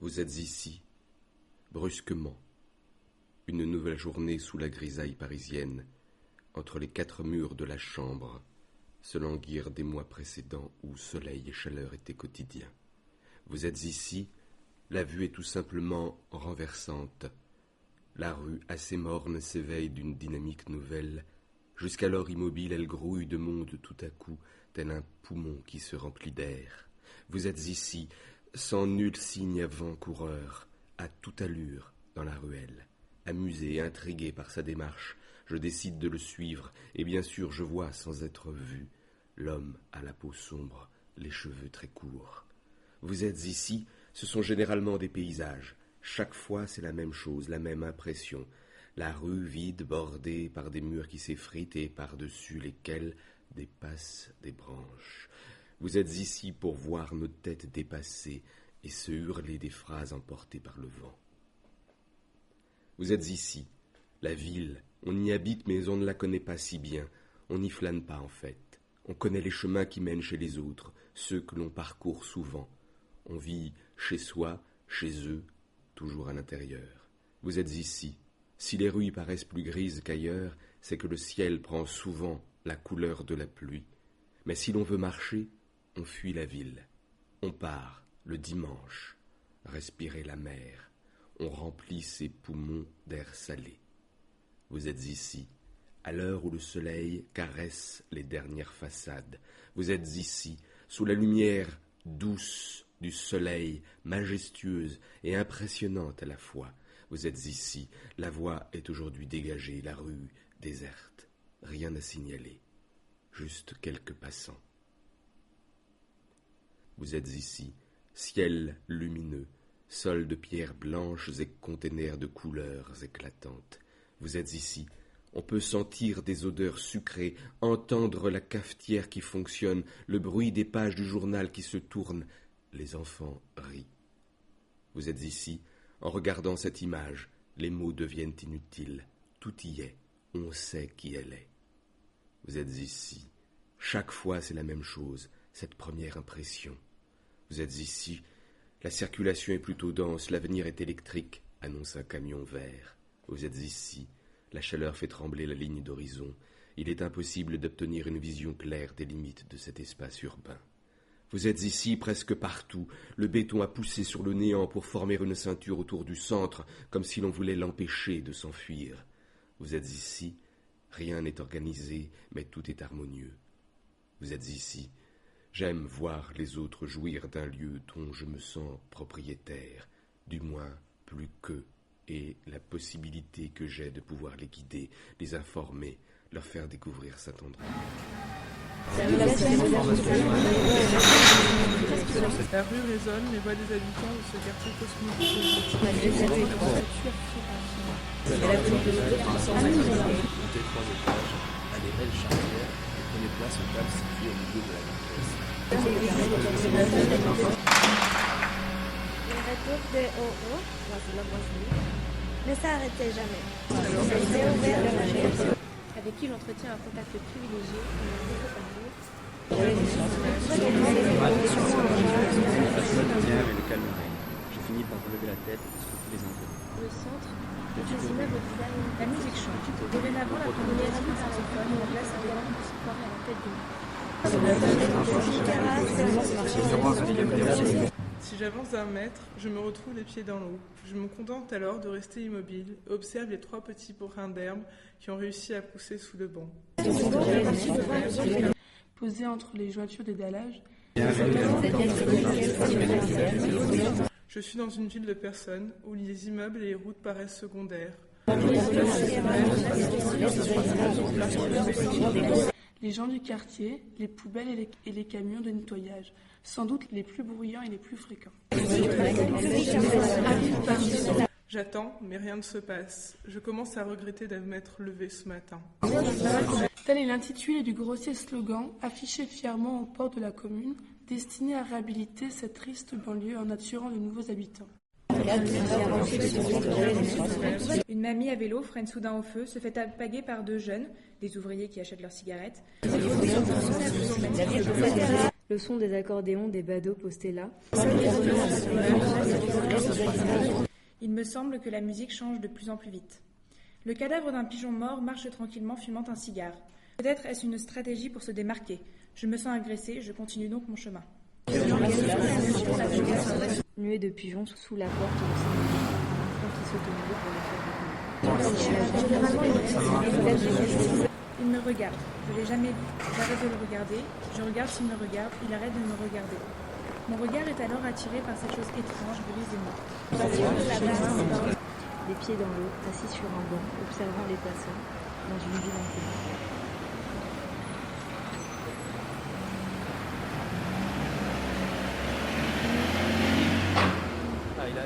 Vous êtes ici, brusquement, une nouvelle journée sous la grisaille parisienne, entre les quatre murs de la chambre, se languir des mois précédents où soleil et chaleur étaient quotidiens. Vous êtes ici, la vue est tout simplement renversante. La rue, assez morne, s'éveille d'une dynamique nouvelle. Jusqu'alors immobile, elle grouille de monde tout à coup, tel un poumon qui se remplit d'air. Vous êtes ici, sans nul signe avant-coureur, à toute allure, dans la ruelle. Amusé et intrigué par sa démarche, je décide de le suivre, et bien sûr je vois, sans être vu, l'homme à la peau sombre, les cheveux très courts. Vous êtes ici, ce sont généralement des paysages. Chaque fois c'est la même chose, la même impression. La rue vide, bordée par des murs qui s'effritent et par-dessus lesquels dépassent des branches. Vous êtes ici pour voir nos têtes dépassées et se hurler des phrases emportées par le vent. Vous êtes ici, la ville, on y habite mais on ne la connaît pas si bien, on n'y flâne pas en fait. On connaît les chemins qui mènent chez les autres, ceux que l'on parcourt souvent. On vit chez soi, chez eux, toujours à l'intérieur. Vous êtes ici. Si les rues y paraissent plus grises qu'ailleurs, c'est que le ciel prend souvent la couleur de la pluie. Mais si l'on veut marcher, on fuit la ville. On part, le dimanche, respirer la mer. On remplit ses poumons d'air salé. Vous êtes ici, à l'heure où le soleil caresse les dernières façades. Vous êtes ici, sous la lumière douce du soleil, majestueuse et impressionnante à la fois. Vous êtes ici, la voie est aujourd'hui dégagée, la rue déserte. Rien à signaler, juste quelques passants. Vous êtes ici, ciel lumineux, sol de pierres blanches et containers de couleurs éclatantes. Vous êtes ici, on peut sentir des odeurs sucrées, entendre la cafetière qui fonctionne, le bruit des pages du journal qui se tournent. Les enfants rient. Vous êtes ici, en regardant cette image, les mots deviennent inutiles. Tout y est, on sait qui elle est. Vous êtes ici, chaque fois c'est la même chose, cette première impression. Vous êtes ici, la circulation est plutôt dense, l'avenir est électrique, annonce un camion vert. Vous êtes ici, la chaleur fait trembler la ligne d'horizon. Il est impossible d'obtenir une vision claire des limites de cet espace urbain. Vous êtes ici presque partout, le béton a poussé sur le néant pour former une ceinture autour du centre, comme si l'on voulait l'empêcher de s'enfuir. Vous êtes ici, rien n'est organisé, mais tout est harmonieux. Vous êtes ici, j'aime voir les autres jouir d'un lieu dont je me sens propriétaire, du moins plus qu'eux, et la possibilité que j'ai de pouvoir les guider, les informer, leur faire découvrir cet endroit. La rue résonne les voix des habitants de ce quartier cosmopolite. Monter 3 étages, allez belle charnière et prenez place aux tables situées au milieu de la grande pièce. Le retour de Oho, voici la voiture, ne s'arrêtait jamais. C'était ouvert de la chaise. Avec qui l'entretient un contact privilégié, on a fait par jour. La lumière et le calme règne. J'ai fini par relever la tête et scruter les inconnus. Le centre, les immeubles design, la musique chante. Dorénavant, la combinaison d'un saxophone remplace un violon qui se croirait à la tête du monde. Si j'avance d'un mètre, je me retrouve les pieds dans l'eau. Je me contente alors de rester immobile et observe les 3 petits brins d'herbe qui ont réussi à pousser sous le banc. Posé entre les jointures des dallages, je suis dans une ville de personnes où les immeubles et les routes paraissent secondaires. Les gens du quartier, les poubelles et les camions de nettoyage, sans doute les plus bruyants et les plus fréquents. J'attends, mais rien ne se passe. Je commence à regretter de m'être levé ce matin. Tel est l'intitulé du grossier slogan affiché fièrement aux portes de la commune, destiné à réhabiliter cette triste banlieue en attirant de nouveaux habitants. Une mamie à vélo freine soudain au feu, se fait alpaguer par 2 jeunes, des ouvriers qui achètent leurs cigarettes. Le son des accordéons des badauds postés là. me semble que la musique change de plus en plus vite. Le cadavre d'un pigeon mort marche tranquillement fumant un cigare. Peut-être est-ce une stratégie pour se démarquer. Je me sens agressée, je continue donc mon chemin. Nuée de pigeons sous la porte de Saint-Denis, un enfant qui s'autorise pour le faire. Il me regarde, je ne l'ai jamais vu. J'arrête de le regarder, je regarde s'il me regarde, il arrête de me regarder. Mon regard est alors attiré par cette chose étrange, grise et morte. Les pieds dans l'eau, assis sur un banc, observant les passants, dans une ville inconnue. Ah, il a...